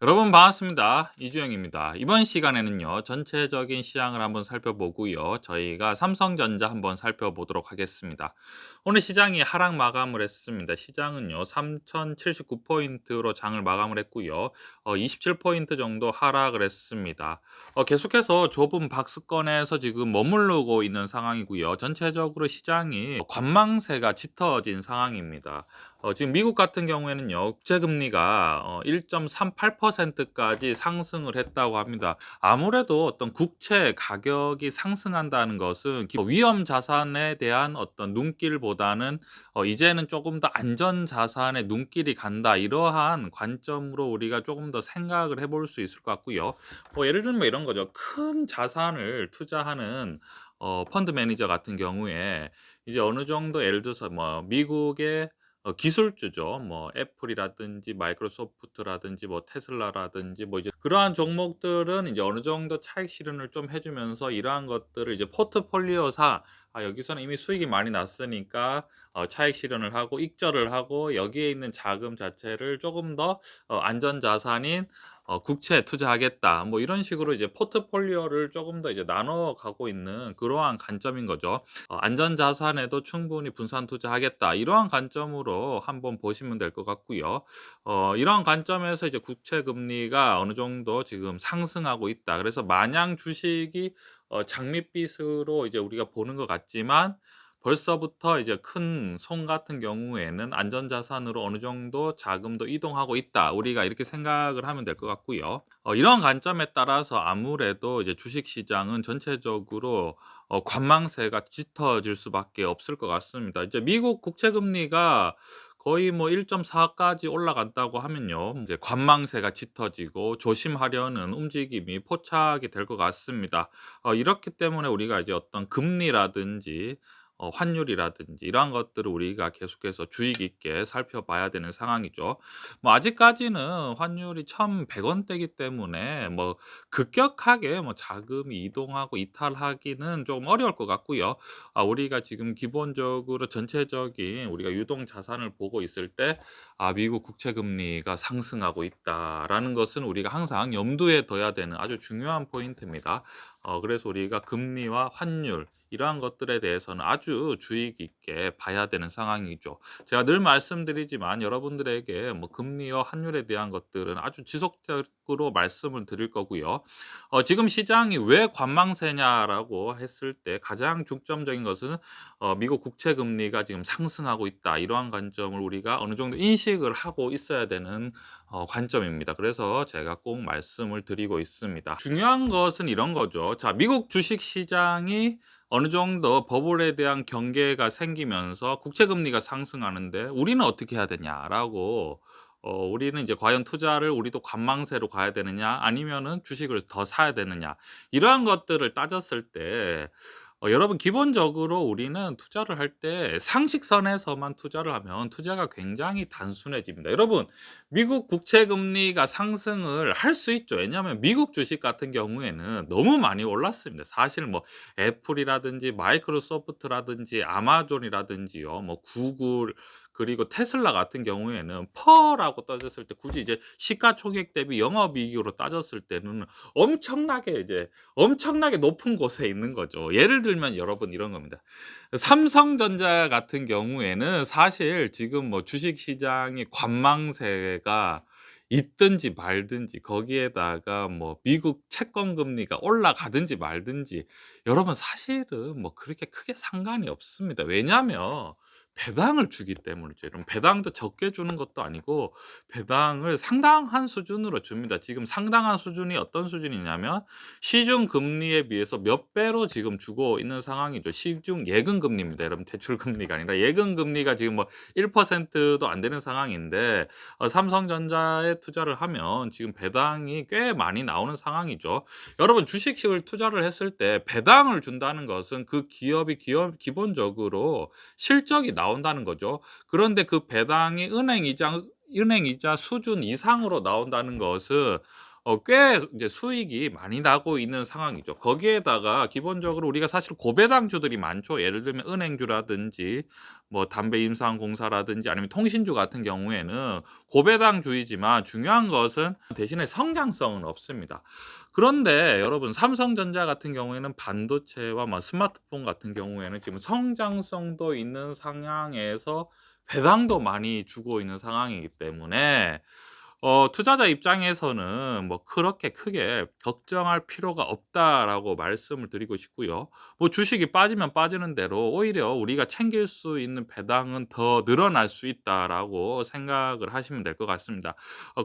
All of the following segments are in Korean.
여러분 반갑습니다. 이주영입니다. 이번 시간에는요, 전체적인 시장을 한번 살펴보고요. 저희가 삼성전자 한번 살펴보도록 하겠습니다. 오늘 시장이 하락 마감을 했습니다. 시장은요, 3,079포인트로 장을 마감을 했고요. 27포인트 정도 하락을 했습니다. 계속해서 좁은 박스권에서 지금 머무르고 있는 상황이고요. 전체적으로 시장이 관망세가 짙어진 상황입니다. 지금 미국 같은 경우에는요, 국채금리가 1.38%까지 상승을 했다고 합니다. 아무래도 어떤 국채 가격이 상승한다는 것은 위험 자산에 대한 어떤 눈길보다는 이제는 조금 더 안전 자산의 눈길이 간다. 이러한 관점으로 우리가 조금 더 생각을 해볼 수 있을 것 같고요. 예를 들면 이런 거죠. 큰 자산을 투자하는 펀드 매니저 같은 경우에 이제 어느 정도 예를 들어서 뭐 미국의 기술주죠. 뭐 애플이라든지 마이크로소프트라든지 뭐 테슬라라든지 뭐 이제 그러한 종목들은 이제 어느 정도 차익 실현을 좀 해 주면서 이러한 것들을 이제 포트폴리오사 여기서는 이미 수익이 많이 났으니까 차익 실현을 하고 익절을 하고 여기에 있는 자금 자체를 조금 더 안전 자산인 국채에 투자하겠다. 뭐 이런 식으로 이제 포트폴리오를 조금 더 이제 나눠 가고 있는 그러한 관점인 거죠. 안전 자산에도 충분히 분산 투자하겠다. 이러한 관점으로 한번 보시면 될 것 같고요. 이러한 관점에서 이제 국채 금리가 어느 정도 지금 상승하고 있다. 그래서 마냥 주식이 장밋빛으로 이제 우리가 보는 것 같지만 벌써부터 이제 큰 손 같은 경우에는 안전 자산으로 어느 정도 자금도 이동하고 있다. 우리가 이렇게 생각을 하면 될 것 같고요. 이런 관점에 따라서 아무래도 이제 주식 시장은 전체적으로 관망세가 짙어질 수밖에 없을 것 같습니다. 이제 미국 국채 금리가 거의 뭐 1.4까지 올라간다고 하면요, 이제 관망세가 짙어지고 조심하려는 움직임이 포착이 될 것 같습니다. 이렇기 때문에 우리가 이제 어떤 금리라든지 환율이라든지 이러한 것들을 우리가 계속해서 주의 깊게 살펴봐야 되는 상황이죠. 뭐 아직까지는 환율이 1,100원대이기 때문에 뭐 급격하게 뭐 자금이 이동하고 이탈하기는 좀 어려울 것 같고요. 우리가 지금 기본적으로 전체적인 우리가 유동 자산을 보고 있을 때 미국 국채 금리가 상승하고 있다라는 것은 우리가 항상 염두에 둬야 되는 아주 중요한 포인트입니다. 그래서 우리가 금리와 환율 이러한 것들에 대해서는 아주 주의 깊게 봐야 되는 상황이죠. 제가 늘 말씀드리지만 여러분들에게 뭐 금리와 환율에 대한 것들은 아주 지속적으로 말씀을 드릴 거고요. 지금 시장이 왜 관망세냐라고 했을 때 가장 중점적인 것은 미국 국채 금리가 지금 상승하고 있다. 이러한 관점을 우리가 어느 정도 인식을 하고 있어야 되는 관점입니다. 그래서 제가 꼭 말씀을 드리고 있습니다. 중요한 것은 이런 거죠. 자, 미국 주식 시장이 어느 정도 버블에 대한 경계가 생기면서 국채 금리가 상승하는데 우리는 어떻게 해야 되냐라고 우리는 이제 과연 투자를 우리도 관망세로 가야 되느냐 아니면은 주식을 더 사야 되느냐 이러한 것들을 따졌을 때 여러분 기본적으로 우리는 투자를 할 때 상식선에서만 투자를 하면 투자가 굉장히 단순해집니다. 여러분 미국 국채 금리가 상승을 할 수 있죠. 왜냐하면 미국 주식 같은 경우에는 너무 많이 올랐습니다. 사실 뭐 애플이라든지 마이크로소프트라든지 아마존이라든지요. 뭐 구글 그리고 테슬라 같은 경우에는 퍼라고 따졌을 때 굳이 이제 시가총액 대비 영업이익으로 따졌을 때는 엄청나게 높은 곳에 있는 거죠. 예를 들면 여러분 이런 겁니다. 삼성전자 같은 경우에는 사실 지금 뭐 주식 시장이 관망세가 있든지 말든지 거기에다가 뭐 미국 채권 금리가 올라가든지 말든지 여러분 사실은 뭐 그렇게 크게 상관이 없습니다. 왜냐하면 배당을 주기 때문이죠. 여러분 배당도 적게 주는 것도 아니고 배당을 상당한 수준으로 줍니다. 지금 상당한 수준이 어떤 수준이냐면 시중 금리에 비해서 몇 배로 지금 주고 있는 상황이죠. 시중 예금 금리입니다. 여러분 대출 금리가 아니라 예금 금리가 지금 뭐 1%도 안 되는 상황인데 삼성전자에 투자를 하면 지금 배당이 꽤 많이 나오는 상황이죠. 여러분 주식을 투자를 했을 때 배당을 준다는 것은 그 기업이 기본적으로 실적이 나온다는 거죠. 그런데 그 배당이 은행이자 수준 이상으로 나온다는 것은 꽤 이제 수익이 많이 나고 있는 상황이죠. 거기에다가 기본적으로 우리가 사실 고배당주들이 많죠. 예를 들면 은행주라든지 뭐 담배 임상공사라든지 아니면 통신주 같은 경우에는 고배당주이지만 중요한 것은 대신에 성장성은 없습니다. 그런데 여러분 삼성전자 같은 경우에는 반도체와 뭐 스마트폰 같은 경우에는 지금 성장성도 있는 상황에서 배당도 많이 주고 있는 상황이기 때문에 투자자 입장에서는 뭐 그렇게 크게 걱정할 필요가 없다라고 말씀을 드리고 싶고요. 뭐 주식이 빠지면 빠지는 대로 오히려 우리가 챙길 수 있는 배당은 더 늘어날 수 있다라고 생각을 하시면 될 것 같습니다.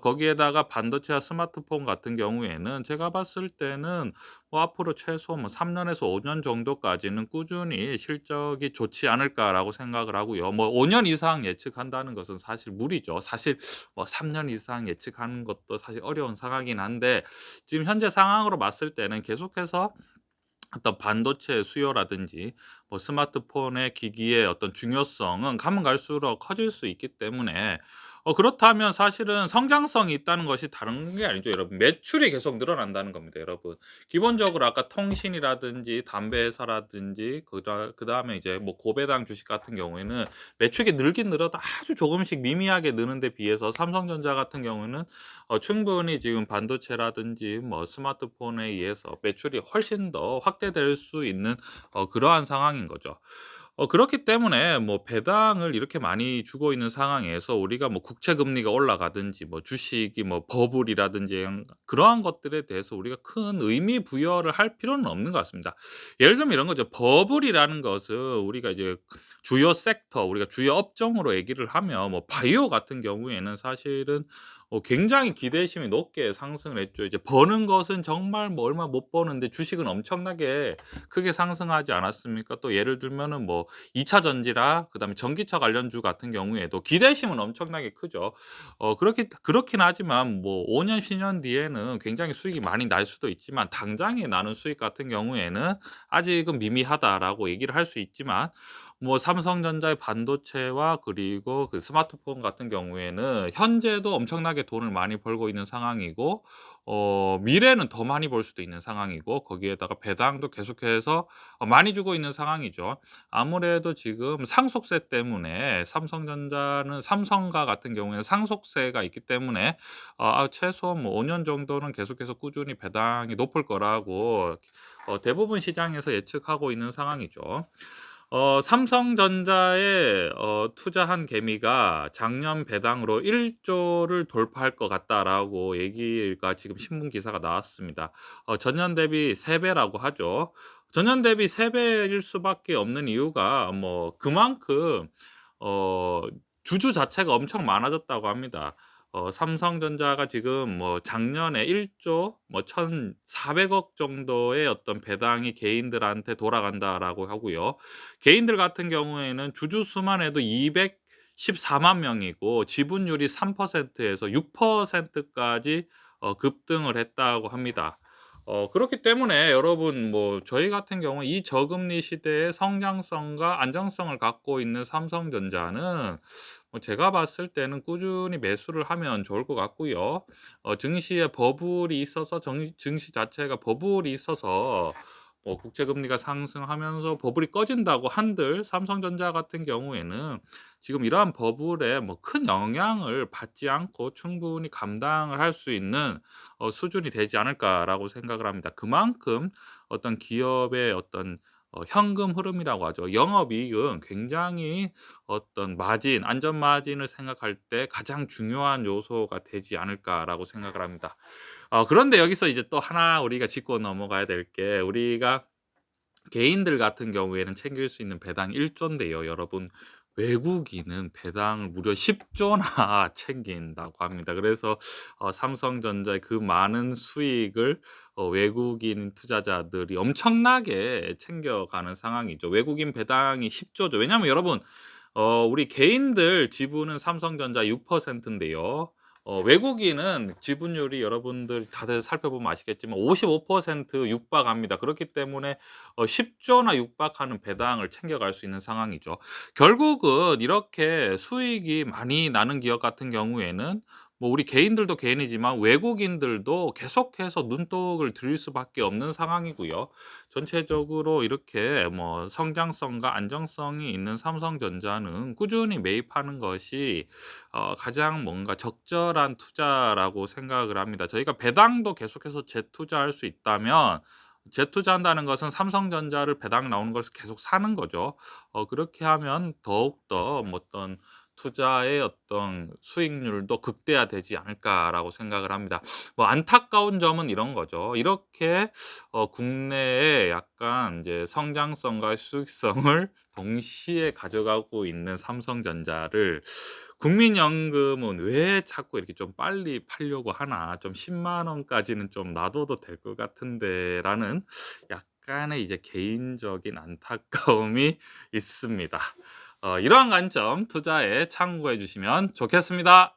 거기에다가 반도체와 스마트폰 같은 경우에는 제가 봤을 때는 뭐 앞으로 최소 뭐 3 년에서 5년 정도까지는 꾸준히 실적이 좋지 않을까라고 생각을 하고요. 뭐 5년 이상 예측한다는 것은 사실 무리죠. 사실 뭐 3년 이상 예측하는 것도 사실 어려운 상황이긴 한데 지금 현재 상황으로 봤을 때는 계속해서 어떤 반도체 수요라든지 뭐 스마트폰의 기기의 어떤 중요성은 가면 갈수록 커질 수 있기 때문에 그렇다면 사실은 성장성이 있다는 것이 다른 게 아니죠, 여러분. 매출이 계속 늘어난다는 겁니다, 여러분. 기본적으로 아까 통신이라든지 담배 회사라든지 그다음에 이제 뭐 고배당 주식 같은 경우에는 매출이 늘긴 늘어도 아주 조금씩 미미하게 느는 데 비해서 삼성전자 같은 경우는 충분히 지금 반도체라든지 뭐 스마트폰에 의해서 매출이 훨씬 더 확대될 수 있는 그러한 상황인 거죠. 그렇기 때문에 뭐 배당을 이렇게 많이 주고 있는 상황에서 우리가 뭐 국채 금리가 올라가든지 뭐 주식이 뭐 버블이라든지 그러한 것들에 대해서 우리가 큰 의미 부여를 할 필요는 없는 것 같습니다. 예를 들면 이런 거죠. 버블이라는 것은 우리가 이제 주요 섹터, 우리가 주요 업종으로 얘기를 하면 뭐 바이오 같은 경우에는 사실은 굉장히 기대심이 높게 상승을 했죠. 이제 버는 것은 정말 뭐 얼마 못 버는데 주식은 엄청나게 크게 상승하지 않았습니까? 또 예를 들면은 뭐 2차 전지라 그다음에 전기차 관련주 같은 경우에도 기대심은 엄청나게 크죠. 그렇긴 하지만 뭐 5년 10년 뒤에는 굉장히 수익이 많이 날 수도 있지만 당장에 나는 수익 같은 경우에는 아직은 미미하다라고 얘기를 할 수 있지만 뭐 삼성전자의 반도체와 그리고 그 스마트폰 같은 경우에는 현재도 엄청나게 돈을 많이 벌고 있는 상황이고 미래는 더 많이 벌 수도 있는 상황이고 거기에다가 배당도 계속해서 많이 주고 있는 상황이죠. 아무래도 지금 상속세 때문에 삼성전자는 삼성과 같은 경우에는 상속세가 있기 때문에 최소 뭐 5년 정도는 계속해서 꾸준히 배당이 높을 거라고 대부분 시장에서 예측하고 있는 상황이죠. 삼성전자에 투자한 개미가 작년 배당으로 1 조를 돌파할 것 같다라고 얘기가 지금 신문 기사가 나왔습니다. 전년 대비 3 배라고 하죠. 전년 대비 3 배일 수밖에 없는 이유가 뭐 그만큼 어 주주 자체가 엄청 많아졌다고 합니다. 삼성전자가 지금 뭐 작년에 1조 뭐 1,400억 정도의 어떤 배당이 개인들한테 돌아간다라고 하고요. 개인들 같은 경우에는 주주 수만 해도 214만 명이고 지분율이 3% 에서 6% 까지 급등을 했다고 합니다. 그렇기 때문에 여러분 뭐 저희 같은 경우 이 저금리 시대에 성장성과 안정성을 갖고 있는 삼성전자는 제가 봤을 때는 꾸준히 매수를 하면 좋을 것 같고요. 증시에 버블이 있어서 증시 자체가 버블이 있어서 국제 금리가 상승하면서 버블이 꺼진다고 한들 삼성전자 같은 경우에는 지금 이러한 버블에 뭐 큰 영향을 받지 않고 충분히 감당을 할 수 있는 수준이 되지 않을까라고 생각을 합니다. 그만큼 어떤 기업의 어떤 현금 흐름이라고 하죠. 영업이익은 굉장히 어떤 마진, 안전 마진을 생각할 때 가장 중요한 요소가 되지 않을까라고 생각을 합니다. 그런데 여기서 이제 또 하나 우리가 짚고 넘어가야 될 게 우리가 개인들 같은 경우에는 챙길 수 있는 배당 1 조인데요, 여러분. 외국인은 배당을 무려 10 조나 챙긴다고 합니다. 그래서 삼성전자의 그 많은 수익을 외국인 투자자들이 엄청나게 챙겨가는 상황이죠. 외국인 배당이 10 조죠. 왜냐하면 여러분 우리 개인들 지분은 삼성전자 6% 인데요. 외국인은 지분율이 여러분들 다들 살펴보면 아시겠지만 55% 육박합니다. 그렇기 때문에 10 조나 육박하는 배당을 챙겨갈 수 있는 상황이죠. 결국은 이렇게 수익이 많이 나는 기업 같은 경우에는 뭐 우리 개인들도 개인이지만 외국인들도 계속해서 눈독을 들일 수밖에 없는 상황이고요. 전체적으로 이렇게 뭐 성장성과 안정성이 있는 삼성전자는 꾸준히 매입하는 것이 가장 뭔가 적절한 투자라고 생각을 합니다. 저희가 배당도 계속해서 재투자할 수 있다면, 재투자한다는 것은 삼성전자를 배당 나오는 것을 계속 사는 거죠. 그렇게 하면 더욱더 뭐 어떤 투자의 어떤 수익률도 극대화되지 않을까라고 생각을 합니다. 뭐 안타까운 점은 이런 거죠. 이렇게 국내에 약간 이제 성장성과 수익성을 동시에 가져가고 있는 삼성전자를 국민연금은 '왜 자꾸 이렇게 좀 빨리 팔려고 하나. 좀 10만 원까지는 좀 놔둬도 될 것 같은데.'라는 약간의 이제 개인적인 안타까움이 있습니다. 이러한 관점 투자에 참고해 주시면 좋겠습니다.